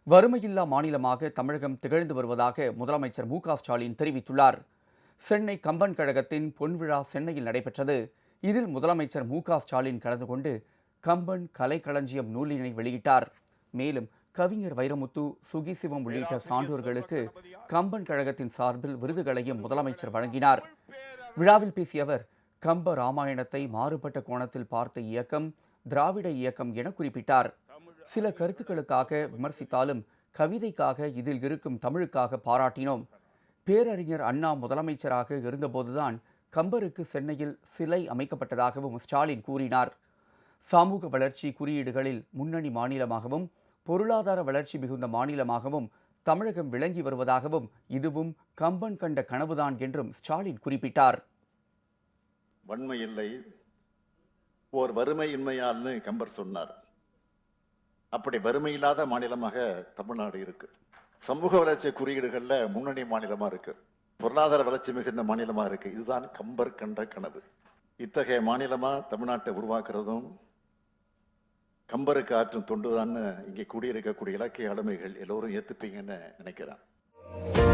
வறுமையில்லா மாநிலமாக தமிழகம் திகழ்ந்து வருவதாக முதலமைச்சர் மு.க.ஸ்டாலின் தெரிவித்துள்ளார். சென்னை கம்பன் கழகத்தின் பொன்விழா சென்னையில் நடைபெற்றது. இதில் முதலமைச்சர் மு.க.ஸ்டாலின் கலந்து கொண்டு கம்பன் கலைக்களஞ்சியம் நூலினை வெளியிட்டார். மேலும் கவிஞர் வைரமுத்து, சுகிசிவம் உள்ளிட்ட சான்றோர்களுக்கு கம்பன் கழகத்தின் சார்பில் விருதுகளையும் முதலமைச்சர் வழங்கினார். விழாவில் பேசிய அவர், கம்ப ராமாயணத்தை மாறுபட்ட கோணத்தில் பார்த்த இயக்கம் திராவிட இயக்கம் என குறிப்பிட்டார். சில கருத்துக்களுக்காக விமர்சித்தாலும் கவிதைக்காக, இதில் இருக்கும் தமிழுக்காக பாராட்டினோம். பேரறிஞர் அண்ணா முதலமைச்சராக இருந்தபோதுதான் கம்பருக்கு சென்னையில் சிலை அமைக்கப்பட்டதாகவும் ஸ்டாலின் கூறினார். சமூக வளர்ச்சி குறியீடுகளில் முன்னணி மாநிலமாகவும் பொருளாதார வளர்ச்சி மிகுந்த மாநிலமாகவும் தமிழகம் விளங்கி வருவதாகவும் இதுவும் கம்பன் கண்ட கனவுதான் என்றும் ஸ்டாலின் குறிப்பிட்டார். வன்மை இல்லை, ஓர் வறுமை இன்மையால்னு கம்பர் சொன்னார். அப்படி வறுமை இல்லாத மாநிலமாக தமிழ்நாடு இருக்கு. சமூக வளர்ச்சி குறியீடுகள்ல முன்னணி மாநிலமா இருக்கு. பொருளாதார வளர்ச்சி மிகுந்த மாநிலமா இருக்கு. இதுதான் கம்பர் கண்ட கனவு. இத்தகைய மாநிலமா தமிழ்நாட்டை உருவாக்குறதும் கம்பருக்கு ஆற்றும் தொண்டுதான்னு இங்கே கூடியிருக்கக்கூடிய இலக்கிய ஆளுமைகள் எல்லோரும் ஏத்துப்பீங்கன்னு நினைக்கிறேன்.